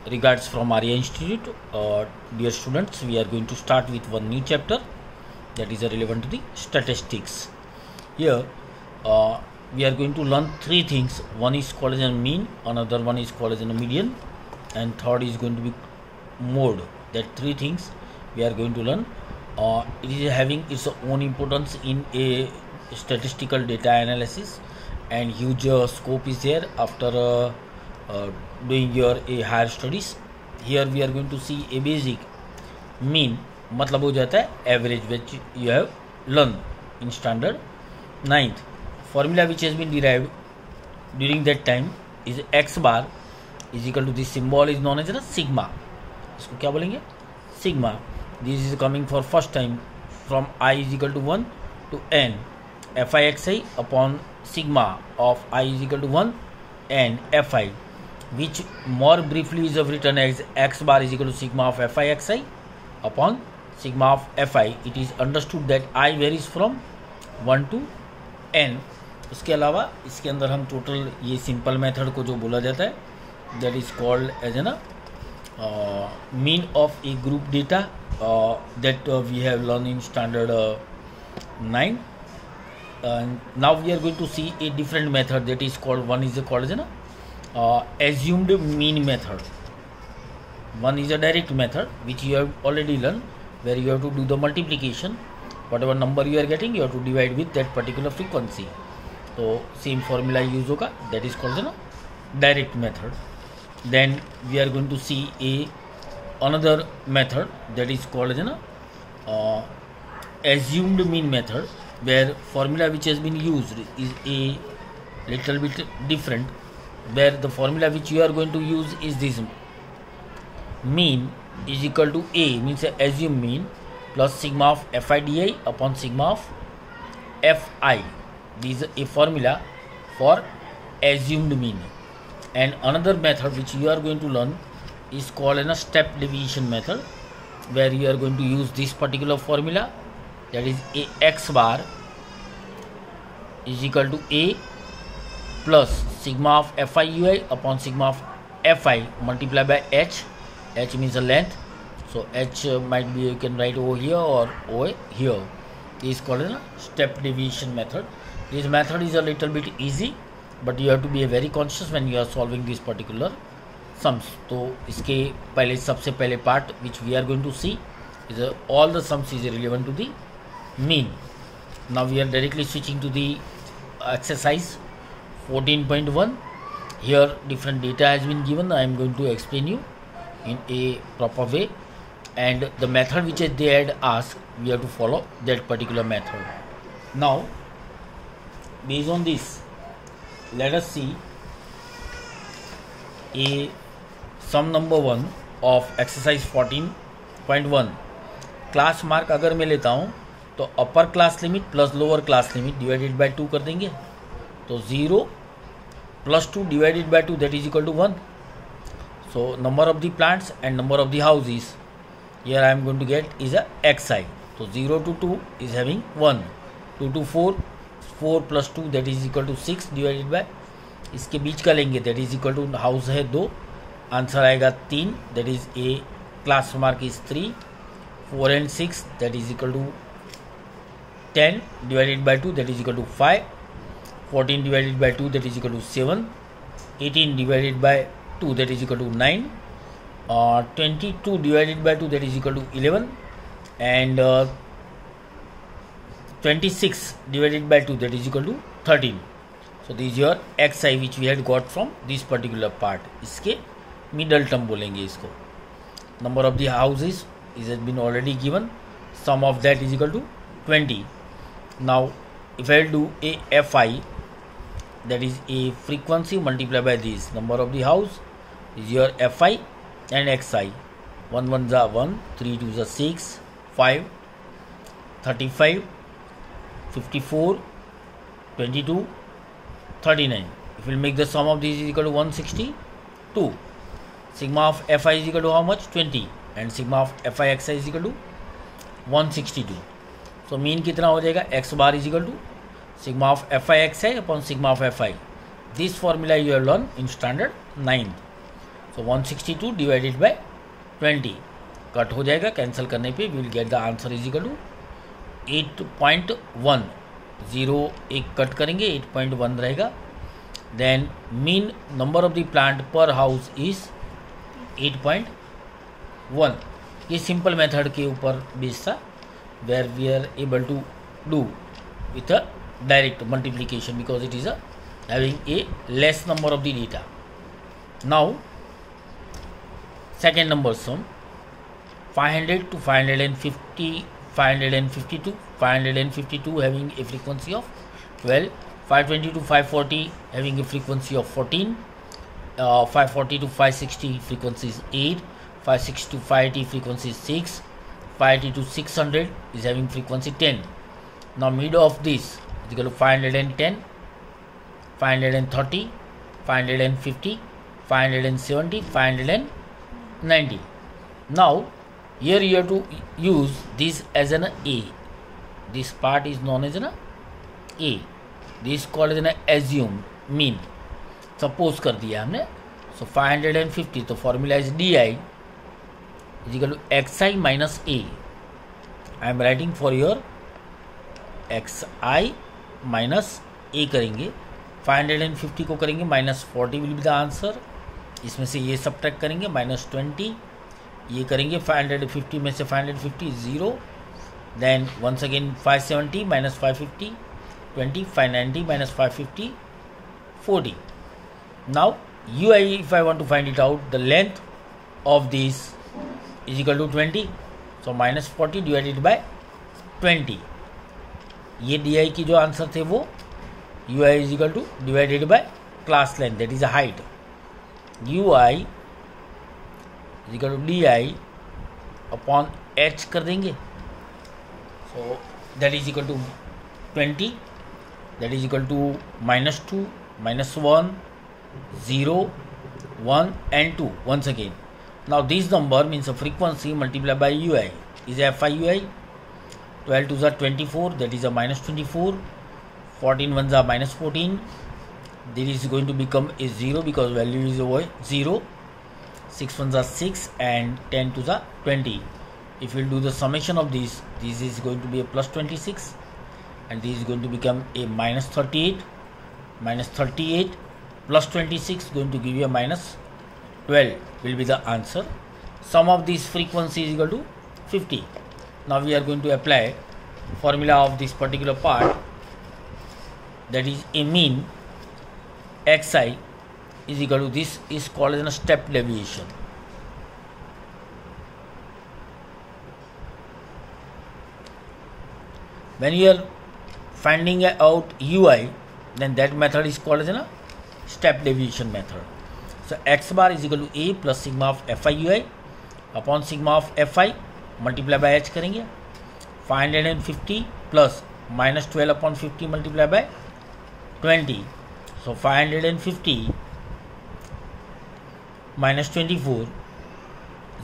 Regards from Arya Institute. Dear students, we are going to start with one new chapter that is relevant to the statistics. Here we are going to learn three things. One is called as a mean, another one is called as a median, and third is going to be mode. That three things we are going to learn. It is having its own importance in a statistical data analysis, and huge scope is there after doing your higher studies. Here we are going to see a basic. mean मतलब हो जाता है average, which you have learned in standard 9th. Formula which has been derived during that time is x bar is equal to this symbol is known as a sigma. इसको क्या बोलेंगे? Sigma. This is coming for first time from I is equal to 1 to n fi xi upon sigma of I is equal to 1 and fi, which more briefly is written as x bar is equal to sigma of fi xi upon sigma of fi. It is understood that I varies from 1 to n. उसके अलावा इसके अंदर हम total ये simple method को जो बोला जाता है that is called as an mean of a group data that we have learned in standard 9. And now we are going to see a different method that is called, one is called as an assumed mean method. One is a direct method which you have already learned, where you have to do the multiplication. Whatever number you are getting, you have to divide with that particular frequency. So same formula use होगा, that is called a direct method. Then we are going to see another method that is called as assumed mean method, where formula which has been used is a little bit different, where the formula which you are going to use is this: mean is equal to a, means assumed mean, plus sigma of fi di upon sigma of fi. This is a formula for assumed mean. And another method which you are going to learn is called a step deviation method, where you are going to use this particular formula, that is a x bar is equal to a plus sigma of fi ui upon sigma of fi multiplied by h. H means a length, so h might be, you can write over here or over here. This is called a step deviation method. This method is a little bit easy, but you have to be very conscious when you are solving this particular sums. तो इसके पहले सबसे पहले part which we are going to see is all the sums is relevant to the mean. Now we are directly switching to the exercise 14.1. Here different data has been given. I am going to explain you in a proper way, and the method which they had asked, we have to follow that particular method. Now based on this, let us see a sum number 1 of exercise 14.1. Class mark अगर मैं लेता हूँ तो upper class limit plus lower class limit divided by 2 कर देंगे, तो 0 plus 2 divided by 2 that is equal to 1. So number of the plants and number of the houses here I am going to get is xi. तो 0 to 2 is having 1, 2 to 4, 4 plus 2 that is equal to 6 divided by, इसके बीच का लेंगे that is equal to, house है 2, answer आएगा 3, that is a class mark is 3, 4 and 6 that is equal to 10 divided by 2 that is equal to 5, 14 divided by 2 that is equal to 7, 18 divided by 2 that is equal to 9, 22 divided by 2 that is equal to 11, and 26 divided by 2 that is equal to 13. So this is your xi which we had got from this particular part. इसके middle term बोलेंगे इसको. Number of the houses is has been already given. Sum of that is equal to 20. Now if I do a fi, that is a frequency multiplied by this number of the house is your fi and xi. 1 1s are 1, 3 2s are 6, 5, 35, 54, 22, 39. If we make the sum of these is equal to 162. Sigma of fi is equal to how much? 20, and sigma of fi xi is equal to 162. So mean कितना हो जाएगा? x bar is equal to sigma of fi xi upon sigma of fi. This formula you have learned in standard 9. So 162 divided by 20 cut हो जाएगा, cancel करने पे we will get the answer is equal to 8.1. 0 एक cut करेंगे 8.1 रहेगा. Then mean number of the plant पर house is 8.1. ये simple method के ऊपर बेस्ड था, where we are able to do with a direct multiplication because it is having a less number of the data. Now second number sum, 500 to 550, 552, 552 having a frequency of 12, 520 to 540 having a frequency of 14, 540 to 560 frequency is 8, 560 to 580 frequency is 6, 580 to 600 is having frequency 10. Now mid of this is equal to 510, 530, 550, 570, 590. Now here you have to use this as an A. This part is known as an A. This called as an assume mean. Suppose कर दिया हमने. So 550 तो formula is DI is equal to XI minus A. I am writing for your XI minus A करेंगे. 550 को करेंगे -40 will be the answer. इसमें से ये सब्ट्रैक्ट करेंगे -20. ये करेंगे 550 में से 550 0. Then once again 570 - 550 20, 590 - 550 40. Now UI if I want to find it out, the length of this is equal to 20. So -40 divided by 20. ये DI की जो आंसर थे वो UI is equal to divided by class length that is a height. UI is equal to DI upon H कर देंगे. So that is equal to 20, that is equal to -2, -1, 0, 1 and 2 once again. Now this number means a frequency multiplied by UI is FI/UI. 12 2s are 24, that is a -24. 14 1s are -14. This is going to become a 0 because value is over 0. 6 1s are 6 and 10 2s are 20. If you do the summation of this is going to be a +26 and this is going to become a -38. -38 plus 26 going to give you a -12 will be the answer. Sum of these frequency is equal to 50. Now we are going to apply formula of this particular part, that is a mean XI is equal to, this is called as a step deviation. When you are finding out UI, then that method is called as a step deviation method. So X bar is equal to A plus sigma of FI/UI upon sigma of FI multiply by H करेंगे. 550 plus -12 upon 50 multiply by 20. So 550 -24,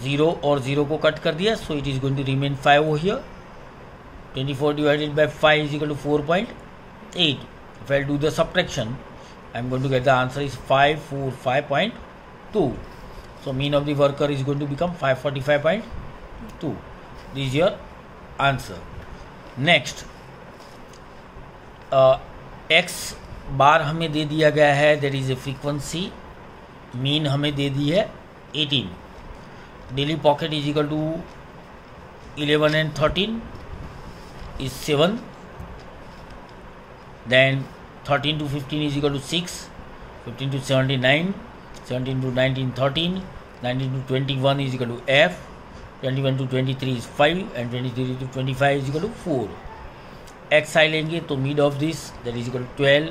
0 और 0 को कट कर दिया. So it is going to remain 5 over here. 24 divided by 5 is equal to 4.8. If I do the subtraction I am going to get the answer is 545.2. So mean of the worker is going to become 545.2. This is your answer. Next, X bar हमें दे दिया गया है, that is a frequency. Mean हमें दे दी है 18. Daily pocket is equal to 11 and 13 is 7. Then 13 to 15 is equal to 6. 15 to 79, 17 to 19 13, 19 to 21 is equal to F. 21 to 23 is 5 and 23 to 25 is equal to 4. XI लेंगे तो mid of this that is equal to 12,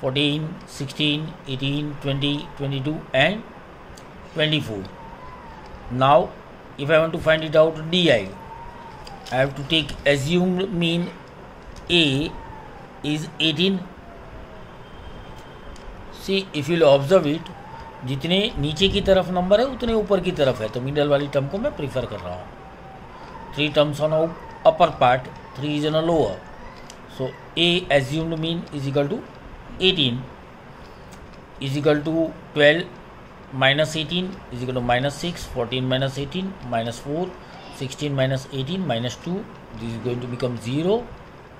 14, 16, 18, 20, 22 and 24. Now if I want to find it out DI, I have to take assumed mean A is 18. See, if you will observe it, जितने नीचे की तरफ number है उतने ऊपर की तरफ है, तो मिडल वाली टर्म को मैं प्रीफर कर रहा हूँ. 3 terms on upper part, 3 is on a lower. So A assumed mean is equal to 18 is equal to 12 minus 18 is equal to minus 6, 14 minus 18 minus 4, 16 minus 18 minus 2. This is going to become 0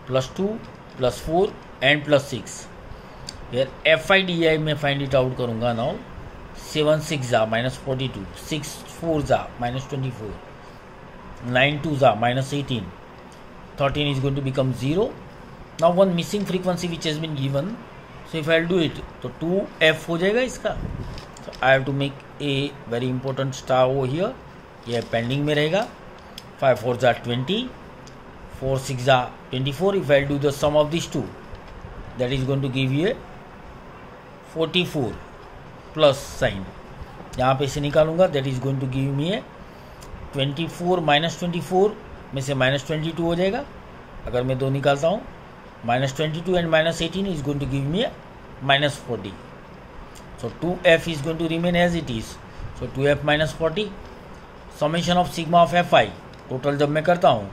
plus 2 plus 4 and plus 6. Here FIDI में find it out करूँगा now. 7 6 जा minus 42, 6 4 जा minus 24, 9 2 जा minus 18, 13 is going to become 0. Now one missing frequency which has been given. So if I'll do it, तो 2f हो जाएगा इसका. So I have to make a very important star over here. यह pending में रहेगा. 5 4 जा 20, 4 6 जा 24. If I'll do the sum of these two, that is going to give you a 44 plus sign. यहाँ पे से निकालूंगा, that is going to give me a 24 minus 24 में से minus 22 हो जाएगा. अगर मैं 2 निकालता हूँ, minus 22 and minus 18 is going to give me a minus 40. So 2f is going to remain as it is. So 2f minus 40, summation of sigma of fi, total जब मैं करता हूँ,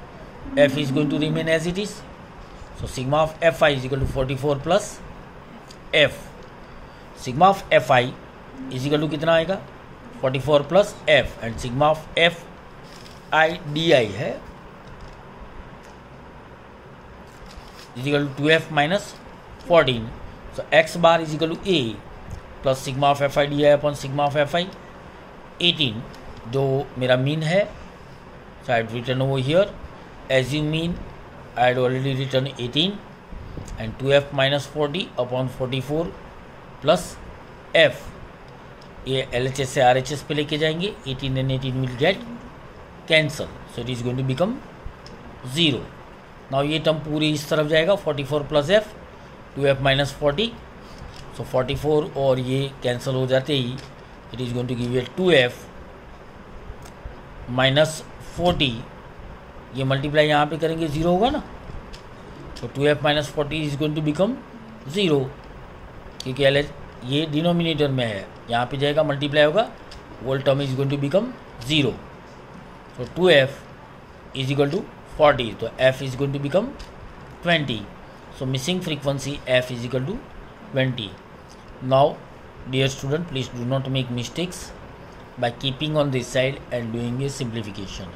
f is going to remain as it is. So sigma of fi is equal to 44 plus f. Sigma of fi is equal to कितना आएगा? 44 plus f, and sigma of f I di है is equal to 2f minus 14. So x bar is equal to a plus sigma of fi di upon sigma of fi 18, जो मेरा mean है. So I had written over here, assume mean I had already written 18, and 2f minus 40 upon 44 plus f. ये LHS से RHS पे लेके जाएंगे. 18 and 18 will get cancel. So it is going to become 0. Now ये term पूरी इस तरफ जाएगा. 44 plus f, 2f minus 40. So 44 और ये कैंसिल हो जाते ही it is going to give you 2f minus 40. ये मल्टीप्लाई यहाँ पे करेंगे 0 होगा ना. तो 2f minus 40 is going to become 0, क्योंकि LH ये डिनोमिनेटर में है. यहाँ पे जाएगा, मल्टीप्लाई होगा, whole term is going to become 0. So 2f is equal to 40. तो f is going to become 20. So missing frequency f is equal to 20. Now dear student, please do not make mistakes by keeping on this side and doing a simplification.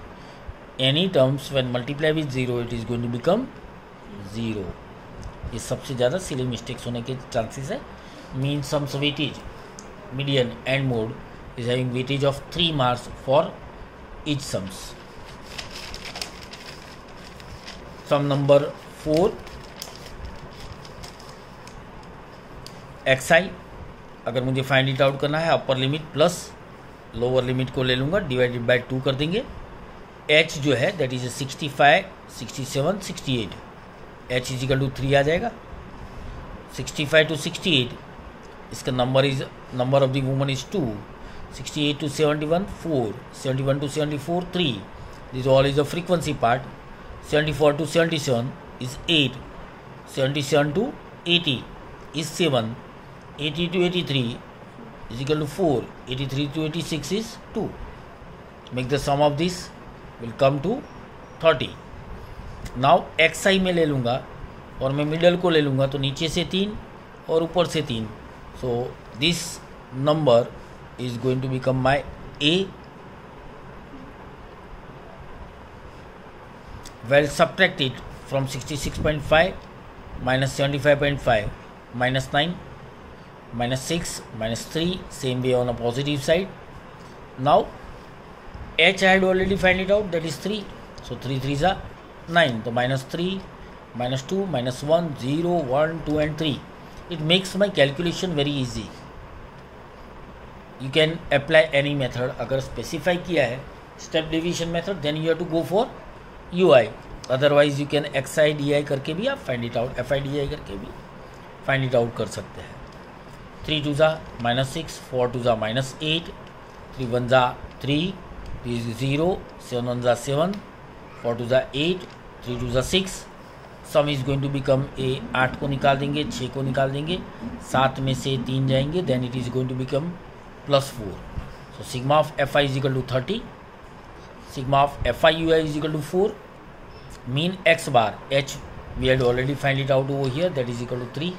Any terms when multiply with 0 it is going to become 0. ये सबसे ज़्यादा silly mistakes होने के chances है. Mean sums weightage, median and mode is having weightage of 3 marks for each sums. Sum number 4, xi अगर मुझे find it out करना है, upper limit plus lower limit को ले लूँगा, डिवाइडेड बाय 2 कर देंगे. h जो है that is 65, 67, 68. h is equal to 3 आ जाएगा. 65 to 68 इसका number of the woman is 2. 68 to 71 4, 71 to 74 3. This all is the frequency part. 74 to 77 is 8, 77 to 80 is 7, 80 to 83 is equal to 4, 83 to 86 is 2. Make the sum of this will come to 30. Now xi में ले लूँगा और मैं middle को ले लूँगा, तो नीचे से 3 और ऊपर से 3. So this number is going to become my a. Well, subtract it from 66.5 minus 75.5 minus 9 minus 6 minus 3, same way on a positive side. Now h I had already find it out, that is 3. So 3 3s are 9. So minus 3 minus 2 minus 1 0 1 2 and 3. It makes my calculation very easy. You can apply any method. अगर specify किया है step division method, then you have to go for UI. Otherwise you can xi di करके भी आप find it out, fi di करके भी find it out कर सकते हैं. 3 2s are minus 6, 4 2s are minus 8, 3 1s are 3, 3 is 0, 7 1s are 7, 4 2s are 8, 3 2s are 6. Sum is going to become a. 8 को निकाल देंगे, 6 को निकाल देंगे, 7 में से 3 जाएंगे, then it is going to become +4. So sigma of F I is equal to 30, sigma of F I U I is equal to 4. Mean X bar H we had already find it out over here, that is equal to 3.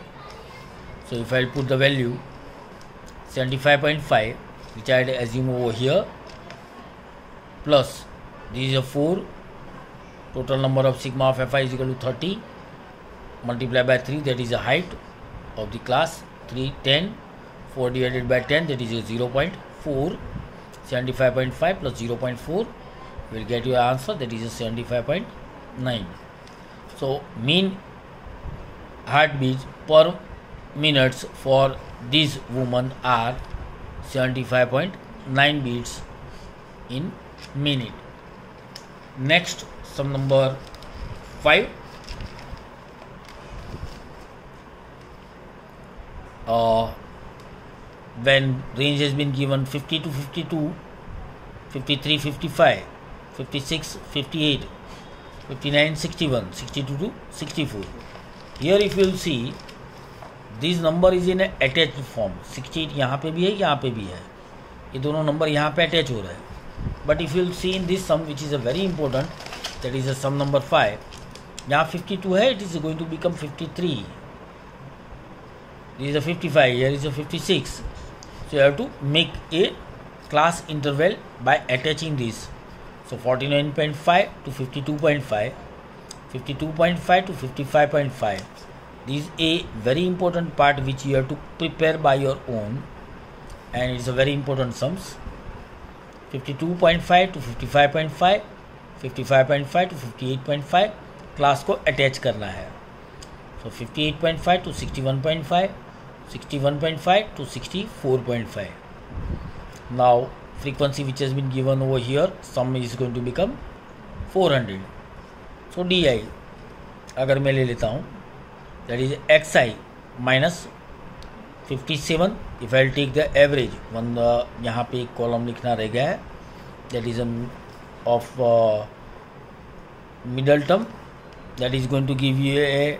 So if I put the value 75.5 which I had assumed over here, plus this is a 4. Total number of sigma of fi is equal to 30 multiplied by 3, that is the height of the class. 3, 10, 4 divided by 10, that is a 0.4. 75.5 plus 0.4 will get you an answer, that is a 75.9. So mean heartbeats per minutes for this woman are 75.9 beats in minute. Next, sum number 5. When range has been given 50 to 52, 53, 55, 56, 58, 59, 61, 62 to 64. Here if you will see, this number is in a attached form. 68 यहाँ पे भी है, यहाँ पे भी है, ये दोनों नंबर यहाँ पे अटैच हो रहा है. But if you will see in this sum, which is a very important, that is a sum number 5, यहाँ 52 है, it is going to become 53. This is a 55, here is a 56. So you have to make a class interval by attaching this. So 49.5 to 52.5, 52.5 to 55.5. This is a very important part which you have to prepare by your own, and it's a very important sums. 52.5 to 55.5, 55.5 to 58.5 class को attach करना है. So 58.5 to 61.5, 61.5 to 64.5. Now frequency which has been given over here, sum is going to become 400. So di अगर मैं ले लेता हूँ, that is xi minus 57. If I will take the average, one यहाँ पे एक कॉलम लिखना रह गया है, that is of middle term, that is going to give you a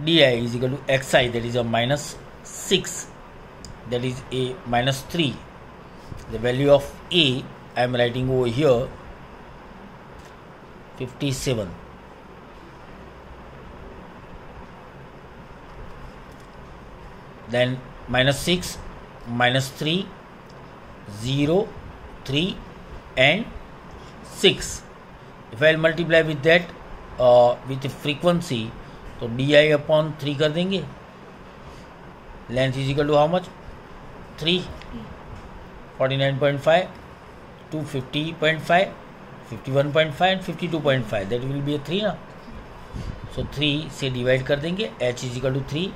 di is equal to xi, that is a minus 6, that is a minus 3. The value of a I am writing over here 57. Then minus 6, minus 3, 0, 3 and 6. If I will multiply with that with the frequency, तो di upon 3 कर देंगे. Length is equal to how much? 3. 49.5 to 50.5, 51.5 and 52.5. That will be a 3 ना. So 3 से divide कर देंगे. H is equal to 3.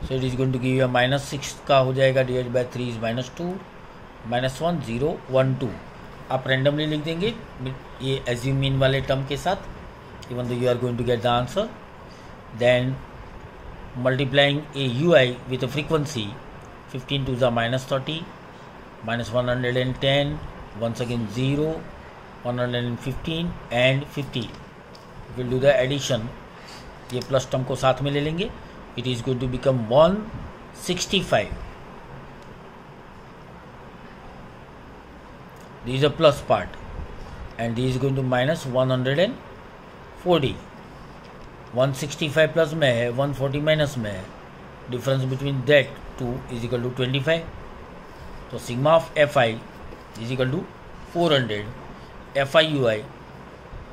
So it is going to give you a minus 6 का हो जाएगा, divided by 3 is minus 2, minus 1, 0, 1, 2. आप randomly लिख देंगे ये assume mean वाले term के साथ, even though you are going to get the answer. Then multiplying a ui with a frequency, 15 to the minus 30, minus 110, once again 0, 115 and 50. We will do the addition, ये plus term को साथ में ले लेंगे. It is going to become 165. This is a plus part, and this is going to minus 140. 165 plus में है, 140 minus में है. Difference between that two is equal to 25. So sigma of fi is equal to 400. Fi ui,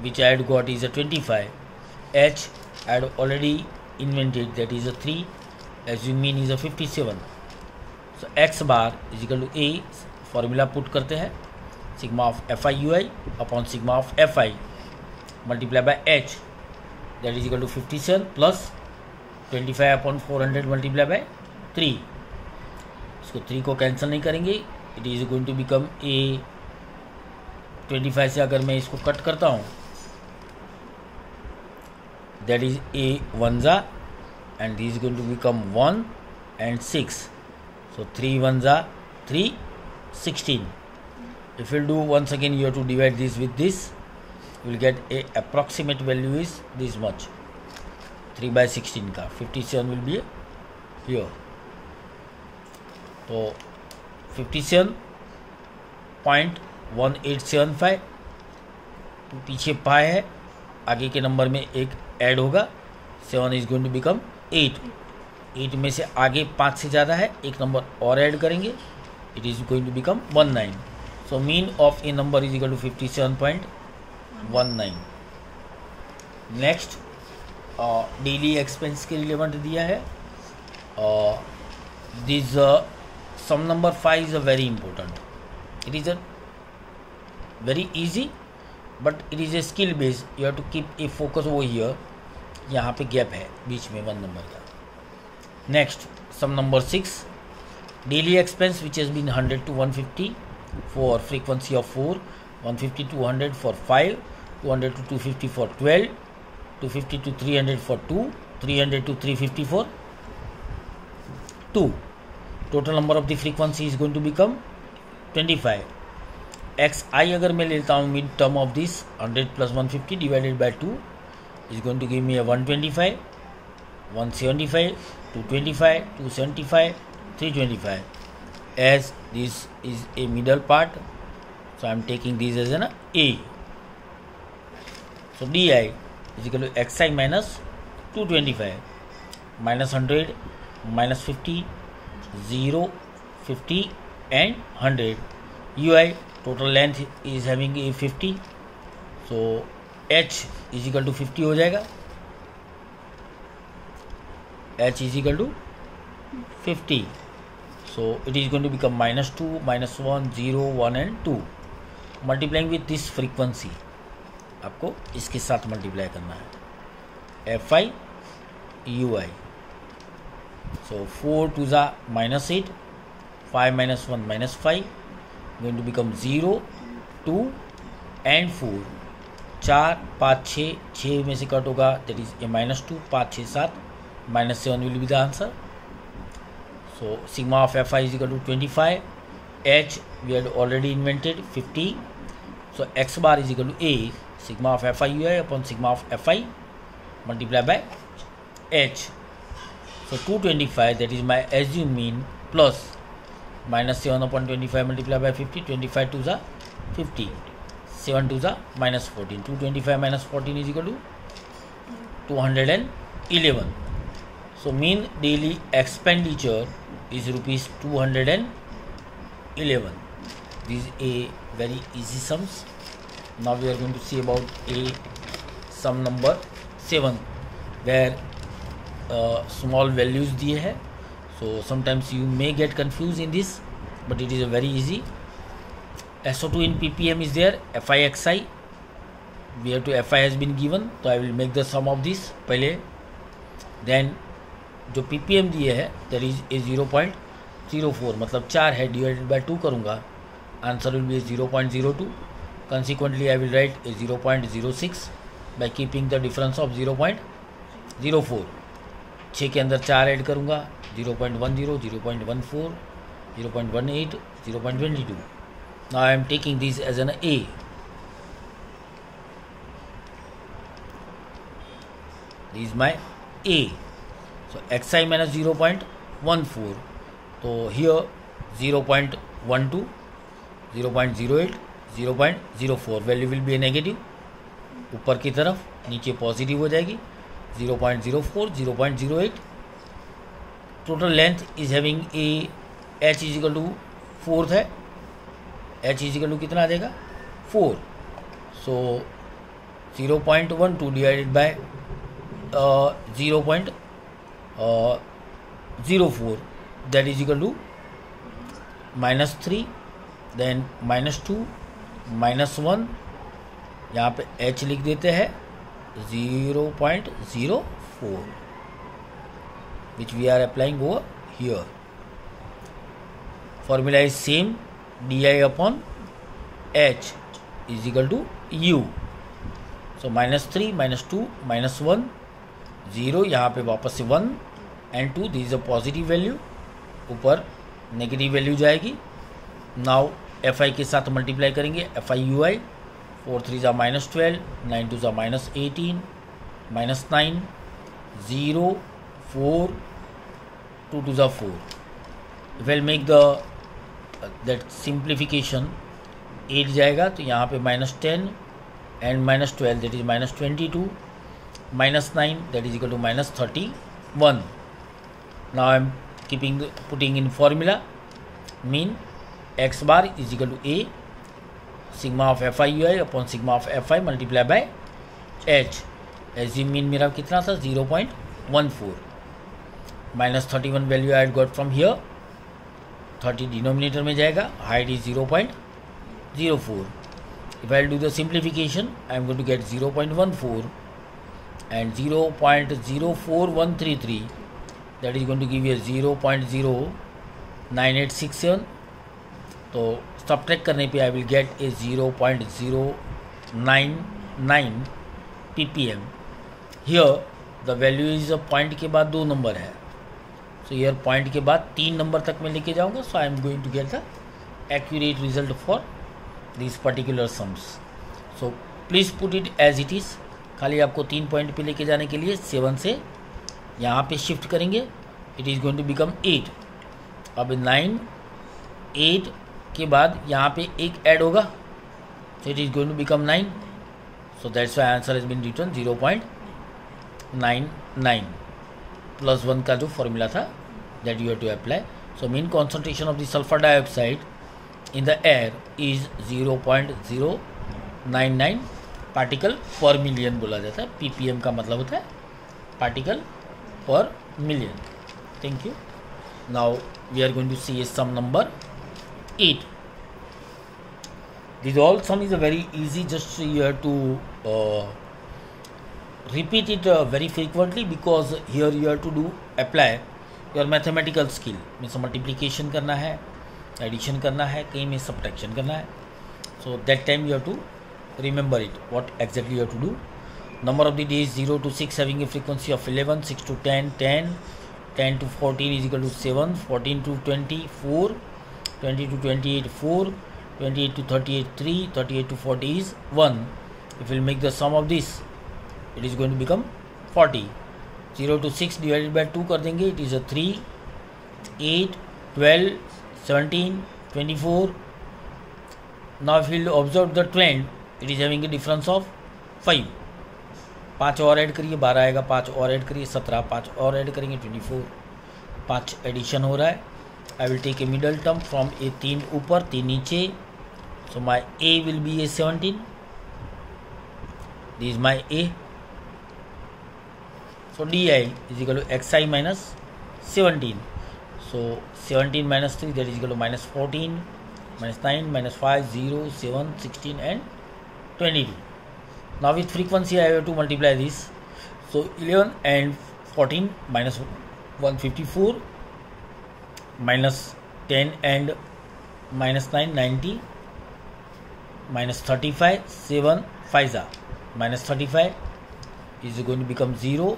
which I had got, is a 25. H I had already invented, that is a 3. Assume mean is a 57. So x bar is equal to a, formula put करते हैं, sigma of fi ui upon sigma of fi multiplied by h, that is equal to 57 plus 25 upon 400 multiplied by 3. इसको 3 को cancel नहीं करेंगे. It is going to become a 25 से अगर मैं इसको कट करता हूँ, that is a 1 and this is going to become 1 and 6. So 3 1s are 3, 16. If you do once again, you have to divide this with this, you will get a approximate value is this much, 3 by 16 का 57 will be here. तो 57.1875 पीछे पाए है, आगे के number में एक add होगा, 7 is going to become 8. 8 में से आगे 5 से ज़्यादा है, एक नंबर और ऐड करेंगे, it is going to become 19. So mean of a number is equal to 57.19. Next daily expense के रिलेवेंट दिया है. This sum number 5 is a very important. It is a very easy but it is a skill based. You have to keep a focus over here. यहाँ पे gap है बीच में 1 नंबर का. Next sum number 6, daily expense which has been 100 to 150 for frequency of 4, 150 to 100 for 5, 200 to 250 for 12, 250 to 300 for 2, 300 to 350 for 2. Total number of the frequency is going to become 25. X I अगर मैं लेता हूँ mid term of this 100 plus 150 divided by 2 is going to give me 125, 175, 225, 275, 325. As this is a middle part, so I am taking this as an A. So di is equal to xi minus 225 minus 100 minus 50, 0, 50 and 100. Ui total length is having a 50, so h is equal to 50 हो जाएगा. h is equal to 50, so it is going to become minus 2, minus 1, 0, 1 and 2. Multiplying with this frequency, आपको इसके साथ multiply करना है. fi ui, so 4 to the minus 8, 5 minus 1 minus 5, going to become 0, 2 and 4. 4, 5, 6 में से cut होगा, that is a minus 2, 5, 6, 7, minus 7 will be the answer. So sigma of fi is equal to 25. H we had already invented 50. So x bar is equal to a sigma of fi ui upon sigma of fi multiplied by h. So 225, that is my assumed mean, plus minus 7 upon 25 multiplied by 50. 25 to the 50, 7 to the minus 14. 225 minus 14 is equal to 211. So mean daily expenditure is rupees 211. This is a very easy sums. Now we are going to see about a sum number 7 where small values दिए है. So sometimes you may get confused in this, but it is a very easy. SO2 in ppm is there. fi xi we have to fi has been given, so I will make the sum of this पहले. Then जो ppm दिए है that is a 0.04, मतलब 4 है, divided by 2 करूँगा, answer will be 0.02. Consequently I will write a 0.06 by keeping the difference of 0.04. 6 के अंदर 4 add करूँगा, 0.10, 0.14, 0.18, 0.22. Now I am taking this as an A. This is my A. So xi minus 0.14. So here 0.12, 0.08, 0.04 value will be negative. ऊपर की तरफ, नीचे positive हो जाएगी. 0.04, 0.08. Total length is having a h is equal to 4 है. h is equal to कितना आ जाएगा 4. सो 0.12 divided by 0.04 that is equal to -3, then -2, -1. यहाँ पे h लिख देते हैं 0.04 which we are applying over here. Formula is same, di upon h is equal to u. So -3, -2, -1, 0, यहाँ पे वापस से 1 and 2, this is a positive value, ऊपर नेगेटिव वैल्यू जाएगी. नाउ fi के साथ मल्टीप्लाई करेंगे. fi ui 4 3 जा -12, 9 2 जा -18, -9, 0, 4, 2 2 जा 4. If I'll make the that simplification, 8 जाएगा तो यहाँ पे -10 and -12, that is -22, -9, that is equal to -31. Now I am putting in formula mean x bar is equal to a sigma of fi ui upon sigma of fi multiply by h. Assume mean मेरा कितना था 0.14 minus 31 value I got from here 30 denominator में जाएगा height is 0.04. If I do the simplification I am going to get 0.14 and 0.04133 that is going to give you 0.09867. तो subtract करने पे I will get A 0.099 ppm. Here the value is a point के बाद 2 number है, so here point के बाद 3 number तक मैं लेके जाऊंगा. So I am going to get the accurate result for this particular sums. So please put it as it is. खाली आपको 3 पॉइंट पे लेके जाने के लिए 7 से यहाँ पे शिफ्ट करेंगे. It is going to become 8. अब 9 8 के बाद यहाँ पे एक ऐड होगा, so it is going to become 9. So that's why answer has been written 0.99 plus 1 का जो फॉर्मूला था that you have to apply. So mean concentration of the sulfur dioxide in the air is 0.099 particle पर million बोला जाता है. ppm का मतलब होता है पार्टिकल पर million. Thank you. Now we are going to see some number 8. This all sum is a very easy, just you have to repeat it very frequently because here you have to apply your mathematical skill. Means multiplication करना है, addition करना है, कहीं में subtraction करना है. So that time you have to remember it, what exactly you have to do. Number of the days 0 to 6 having a frequency of 11, 6 to 10, 10, 10 to 14 is equal to 7, 14 to 20, 4, 20 to 28, 4, 28 to 38, 3, 38 to 40 is 1. If we will make the sum of this, it is going to become 40. 0 to 6 divided by 2 कर देंगे, it is a 3, 8, 12, 17, 24. Now if we will observe the trend, it is having a difference of 5. 5 और add करिए 12 आएगा, 5 और add करिए 17, 5 और add करेंगे 24. 5 addition हो रहा है. I will take a middle term from a 3 ऊपर 3 नीचे. So my A will be a 17. This is my A. So DI is equal to XI minus 17. So 17 minus 3, that is equal to minus 14, minus 9, minus 5, 0, 7, 16 and 22. Now with frequency I have to multiply this. So 11 and 14 minus 154, minus 10 and minus 9, 90, minus 35, 7, 5 minus 35 is going to become 0,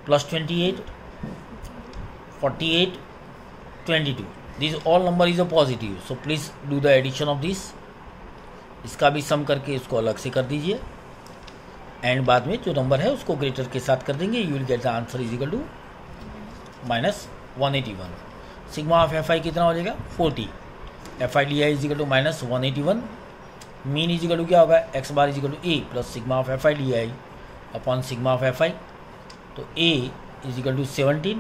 plus 28, 48, 22. This all number is a positive. So please do the addition of this. इसका भी सम करके इसको अलग से कर दीजिए and बाद में जो नंबर है उसको ग्रेटर के साथ कर देंगे. You will get the answer is equal to minus 181. Sigma of F I कितना हो जाएगा 40. F I D I is equal to minus 181. Mean is equal to क्या होगा X bar is equal to A plus sigma of F I D I upon sigma of F I. तो A is equal to 17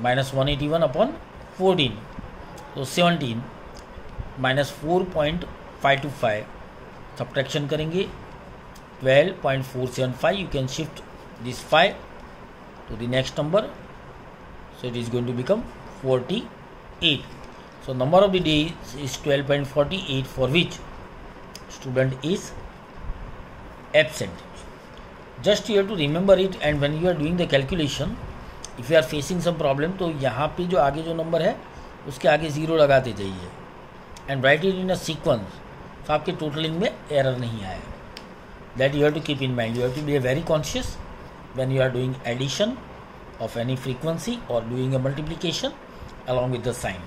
minus 181 upon 14. तो 17 minus 4.525 subtraction करेंगे 12.475. You can shift this 5 to the next number. So it is going to become 48. So number of the days is 12.48 for which student is absent. Just you have to remember it, and when you are doing the calculation, if you are facing some problem, तो यहाँ पे जो आगे जो number है उसके आगे 0 लगाते जाइए and write it in a sequence. तो आपके टोटलिंग में एरर नहीं आए. That you have to keep in mind. You have to be very conscious when you are doing addition of any frequency or doing a multiplication along with the sign.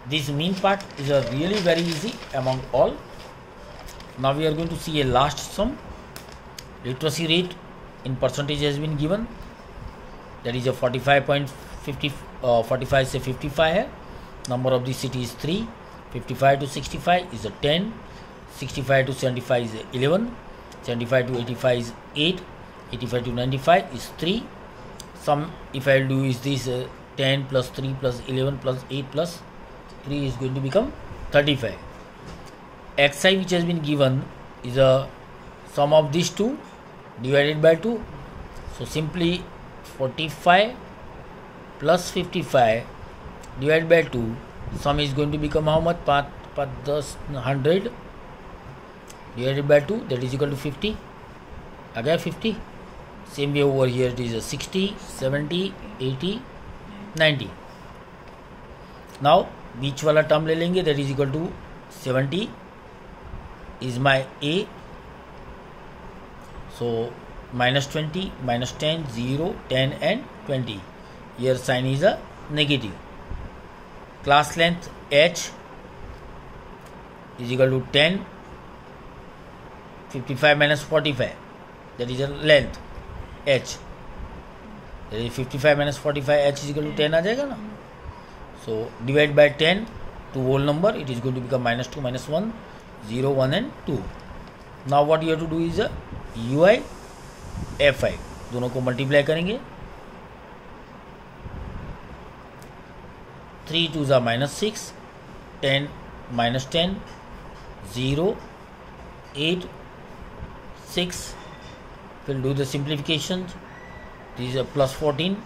This mean part is a really very easy among all. Now we are going to see a last sum. Literacy rate in percentage has been given. That is a 45.50 45 से 55 है. Number of the city is 3. 55 to 65 is a 10. 65 to 75 is 11. 75 to 85 is 8. 85 to 95 is 3. sum if I'll do is this 10 plus 3 plus 11 plus 8 plus 3 is going to become 35. Xi which has been given is a sum of these two divided by 2. So simply 45 plus 55 divided by 2, sum is going to become how much? 100 divided by 2, that is equal to 50. Again 50. Same way over here it is a 60, 70, 80, 90. Now बीच वाला term ले लेंगे, that is equal to 70 is my A. So minus 20, minus 10, 0, 10 and 20. Here sign is a negative. Class length H is equal to 10, 55 minus 45, that is a length H. That is 55 minus 45, H is equal to 10 आ जाएगा ना. So divide by 10 to whole number, it is going to become minus 2, minus 1, 0, 1 and 2. Now what you have to do is a UI Fi, दोनों को multiply करेंगे. 3 2s are minus 6, 10 minus 10, 0, 8, 6. We'll do the simplifications. These are plus 14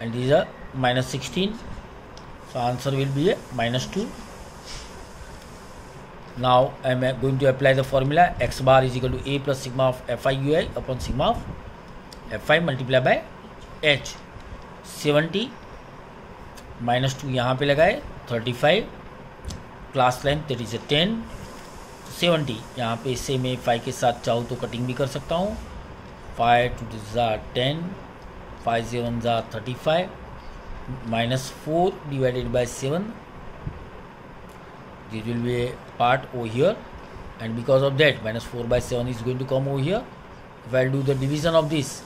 and these are minus 16. So answer will be a minus 2. Now I am going to apply the formula. X bar is equal to A plus sigma of Fi ui upon sigma of Fi multiplied by H. 70 minus 2 यहाँ पे लगाए 35. Class length that is 10. 70 यहाँ पे इससे मैं 5 के साथ चाहूँ तो कटिंग भी कर सकता हूँ. 5 2 10, 5 7 35, minus 4 divided by 7. This will be a part over here, and because of that minus 4 by 7 is going to come over here. If I do the division of this,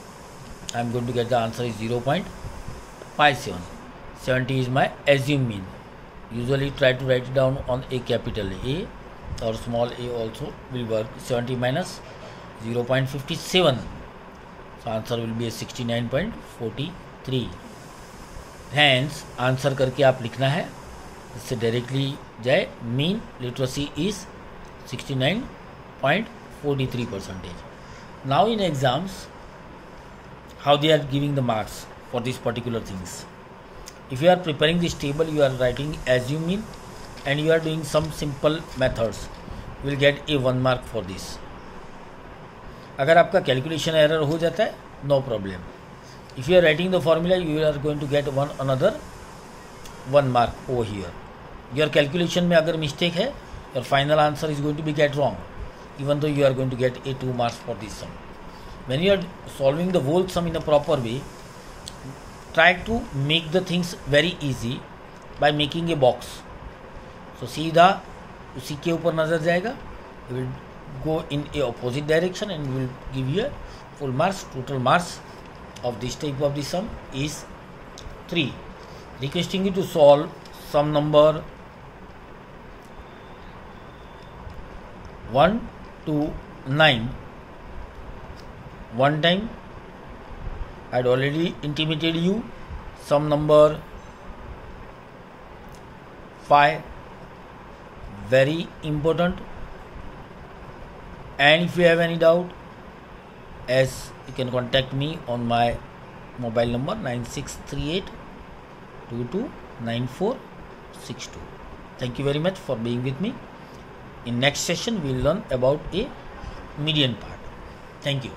I am going to get the answer is 0.57. 70 is my assumed mean. Usually try to write it down on a capital A or small a also will work. 70 minus 0.57. So answer will be a 69.43. Hence answer करके आप लिखना है, इससे directly जाए. Mean literacy is 69.43%. Now in exams, how they are giving the marks for these particular things. If you are preparing this table, you are writing assume mean and you are doing some simple methods, you will get a 1 mark for this. अगर आपका calculation error हो जाता है, no problem. If you are writing the formula, you are going to get another 1 mark over here. Your calculation में अगर mistake है, your final answer is going to be get wrong, even though you are going to get a 2 marks for this sum. When you are solving the whole sum in a proper way, try to make the things very easy by making a box. So सीधा उसी के ऊपर नजर जाएगा, you will go in a opposite direction and will give you a full marks. Total marks of this type of the sum is 3. Requesting you to solve sum number 1 to 9 one time. I had already intimated you. Sum number 5, very important. And if you have any doubt, as you can contact me on my mobile number 9638229462. Thank you very much for being with me. In next session we will learn about a median part. Thank you.